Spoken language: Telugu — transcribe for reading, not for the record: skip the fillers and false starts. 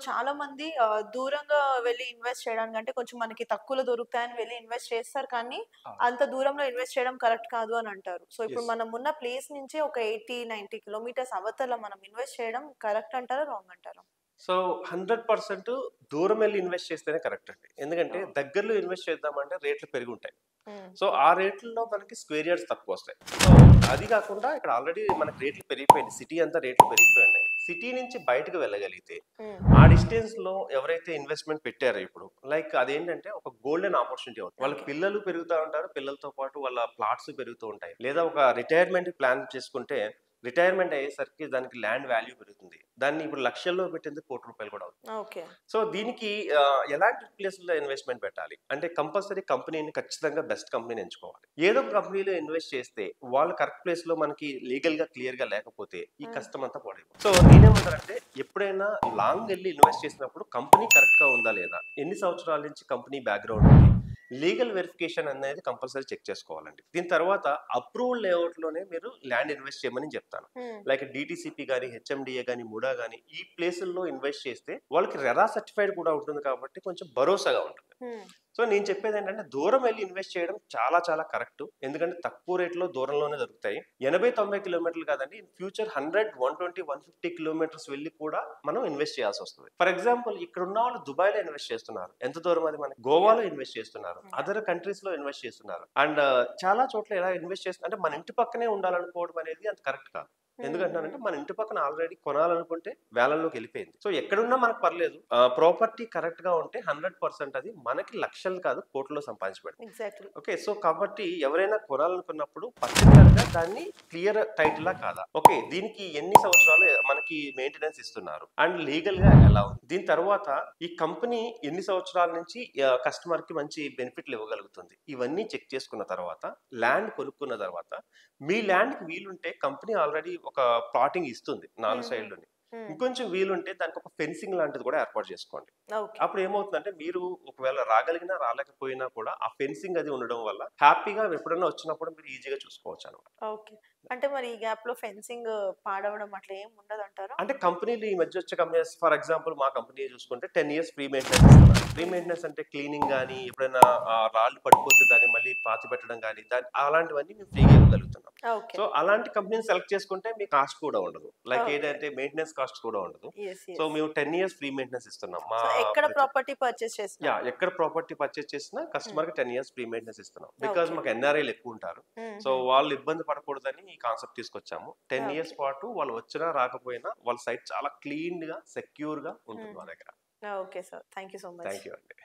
చాలా మంది దూరంగా వెళ్లి ఇన్వెస్ట్ చేయడానికి అంటే కొంచెం మనకి తక్కువలో దొరుకుతాయని వెళ్లి ఇన్వెస్ట్ చేస్తారు కానీ, అవును. అంత దూరంలో ఇన్వెస్ట్ చేయడం కరెక్ట్ కాదు అని అంటారు. సో, ఇప్పుడు యెస్. మనం ఉన్న ప్లేస్ నుంచి ఒక 80, 90 కిలోమీటర్స్ అవతల మనం ఇన్వెస్ట్ చేయడం కరెక్ట్ అంటారా? రాంగ్ అంటారా? సో, 100% దూరమెళ్లి ఇన్వెస్ట్ చేస్తేనే కరెక్ట్ అండి. ఎందుకంటే ఓహ్! దగ్గరలో ఇన్వెస్ట్ చేద్దామంటే రేట్లు పెరిగుంటాయి. హ్మ్. సో, ఆ రేట్లలో మనకి స్క్వేర్ యార్డ్స్ తక్కువొస్తాయి. సో, అది కాకుండా ఇక్కడ ఆల్రెడీ మనకి రేట్లు పెరిగిపోయింది. సిటీ అంతా రేట్లు పెరిగిపోయున్నాయి. సిటీ నుంచి బయటకు వెళ్ళగలిగితే, హ్మ్. ఆ డిస్టెన్స్‌లో ఎవరైతే ఇన్వెస్ట్‌మెంట్ పెట్టారో ఇప్పుడు, లైక్ అదేంటంటే ఒక గోల్డెన్ ఆపర్చునిటీ అవుతుంది. వాళ్ళ ఓకే. పిల్లలు పెరుగుతా ఉంటారు. పిల్లలతో పాటు వాళ్ళ ప్లాట్స్ పెరుగుతూ ఉంటాయి. లేదా ఒక రిటైర్మెంట్ ప్లాన్ చేసుకుంటే, రిటైర్మెంట్ అయ్యేసరికి దానికి ల్యాండ్ వాల్యూ పెరుగుతుంది. దాన్ని ఇప్పుడు లక్షల్లో పెట్టేందుకు ₹1,00,00,000 కూడా అవుతుంది. ఓకే. సో, దీనికి ఎలాంటి ప్లేస్‌లో ఇన్వెస్ట్‌మెంట్ పెట్టాలి? అంటే కంపల్సరీ కంపెనీని ఖచ్చితంగా బెస్ట్ కంపెనీని ఎంచుకోవాలి. ఏదో ఒక కంపెనీలో ఇన్వెస్ట్ చేస్తే వాళ్ళు కరెక్ట్ ప్లేస్‌లో మనకి లీగల్‌గా క్లియర్‌గా లేకపోతే ఈ హ్మ్. కష్టం అంతా పాడైపోతుంది. సో, నేనేమంటానంటే ఎప్పుడైనా లాంగ్ ఎళ్లి ఇన్వెస్ట్ చేసినప్పుడు కంపెనీ కరెక్ట్‌గా ఉందా లేదా? ఎన్ని సంవత్సరాల నుంచి కంపెనీ బ్యాక్‌గ్రౌండ్ ఉంది? లీగల్ వెరిఫికేషన్ అనేది కంపల్సరీ చెక్ చేసుకోవాలండి. దీని తర్వాత అప్రూవల్ లేఅవుట్‌లోనే మీరు ల్యాండ్ ఇన్వెస్ట్ చేయమని చెప్తాను. హ్మ్. లైక్ డీటీసీపీ గాని, హెచ్ఎండిఏ గాని, ముడా గాని ఈ ప్లేసుల్లో ఇన్వెస్ట్ చేస్తే వాళ్ళకి రెరా సర్టిఫైడ్ కూడా ఉంటుంది కాబట్టి కొంచెం భరోసాగా ఉంటుంది. హ్మ్. సో, నేను చెప్పేదేంటంటే దూరం వెళ్లి ఇన్వెస్ట్ చేయడం చాలా చాలా కరెక్టు. ఎందుకంటే తక్కువ రేట్‌లో దూరంలోనే దొరుకుతాయి. 80, 90 కిలోమీటర్లు కాదండి. ఇన్ ఫ్యూచర్ 100, 120, 150 కిలోమీటర్స్ వెళ్లి కూడా మనం ఇన్వెస్ట్ చేయాల్సొస్తది. ఫర్ ఎగ్జాంపుల్ ఇక్కడున్న వాళ్ళు దుబాయ్‌లో ఇన్వెస్ట్ చేస్తున్నారు. ఎంత దూరం అది మనకి? గోవాలో యాహ్! ఇన్వెస్ట్ చేస్తున్నారు. యాహ్! అదర్ కంట్రీస్‌లో ఇన్వెస్ట్ చేస్తున్నారు. అండ్ చాలా చోట్ల ఎలా ఇన్వెస్ట్ చేస్తున్నారు అంటే మన ఇంటి పక్కనే ఉండాలనుకోవడం అనేది అంత కరెక్ట్ కాదు. హ్మ్. ఎందుకంటున్నానంటే హ్మ్. మన ఇంటి పక్కన ఆల్రెడీ కొనాలనుకుంటే వేలల్లోకెళ్ళిపోయింది. సో, ఎక్కడున్నా మనకు పర్లేదు. ప్రాపర్టీ కరెక్ట్‌గా ఉంటే 100% అది మనకి లక్షలు కాదు కోట్లలో సంపాదించబడుతుంది. ఎగ్జాక్ట్‌లీ. ఓకే. సో, కాబట్టి ఎవరైనా కొనాలనుకున్నప్పుడు పర్టిక్యులర్‌గా దాన్ని క్లియర్ టైటిలా కాదా? ఓకే. దీనికి ఎన్ని సంవత్సరాలు మనకి మెయింటెనెన్స్ ఇస్తున్నారు? అండ్ లీగల్‌గా ఎలా ఉంది? దీని తర్వాత ఈ కంపెనీ ఎన్ని సంవత్సరాల నుంచి కస్టమర్‌కి మంచి బెనిఫిట్‌లు ఇవ్వగలుగుతుంది? ఇవన్నీ చెక్ చేసుకున్న తర్వాత ల్యాండ్ కొనుక్కున్న తర్వాత మీ ల్యాండ్‌కి వీలుంటే కంపెనీ ఆల్రెడీ ఒక ప్లాటింగ్ ఇస్తుంది 4 హ్మ్. హ్మ్. సైడ్‌లుని. హ్మ్. ఇంకొంచెం వీలుంటే దానికొక ఫెన్సింగ్ లాంటిది కూడా ఏర్పాటు చేసుకోండి. ఓకే. అప్పుడు ఏమవుతుందంటే మీరు ఒకవేళ రాగలిగినా, రాలేకపోయినా కూడా ఆ ఫెన్సింగ్ అది ఉండడం వల్ల హ్యాపీగా ఎప్పుడైనా వచ్చినప్పుడు మీరు ఈజీగా చూసుకోవచ్చనమాట. ఓకే. అంటే మరి ఈ గ్యాప్‌లో ఫెన్సింగ్ పాడవడం అట్లా ఏమి ఉండదంటారా? అంటే కంపెనీలు ఈ మధ్య వచ్చే కంపెనీస్ ఫర్ ఎగ్జాంపుల్ మా కంపెనీ చూసుకుంటే 10 ఇయర్స్ ఫ్రీ మెయింటెనెన్స్ ఇస్తున్నారు. ఫ్రీ హ్మ్. మెయింటెనెన్స్ అంటే క్లీనింగ్ గాని, ఎప్పుడైనా రాళ్ళు పడిపోతే దాన్ని మళ్ళీ పాతిపెట్టడం గాని, అలాంటివన్నీ మేము ఫ్రీగా ఇవ్వగలుగుతున్నాం. ఓకే. సో, అలాంటి కంపెనీని సెలెక్ట్ చేసుకుంటే మీ కాస్ట్ కూడా ఉండదు. Like okay. ఏదంటే మెయింటెనెన్స్ కాస్ట్ కూడా ఉండదు. యెస్. So, yes. మేము 10 ఇయర్స్ ఫ్రీ మెయింటెనెన్స్ ఇస్తున్నాం. మా సో, ఎక్కడ ప్రతి ప్రాపర్టీ పర్చేస్ చేసినా? ఎక్కడ ప్రాపర్టీ పర్చేజ్ చేసినా హ్మ్. కస్టమర్‌కి 10 ఇయర్స్ ఫ్రీ మెయింటెనెన్స్ ఇస్తున్నాం. Because okay. మాకు ఎన్ఆర్ఐలు ఎక్కువుంటారు. హ్మ్. సో, హ్మ్. వాళ్ళు ఇబ్బంది పడకూడదని ఈ కాన్సెప్ట్ తీసుకొచ్చాము. 10 ఓకే. ఇయర్స్ పాటు వాళ్ళు వచ్చినా రాకపోయినా వాళ్ళ సైట్ చాలా క్లీన్‌గా, సెక్యూర్‌గా ఉంటుంది మా హుహు. దగ్గర. Okay sir. Thank you so much. Thank you అండి.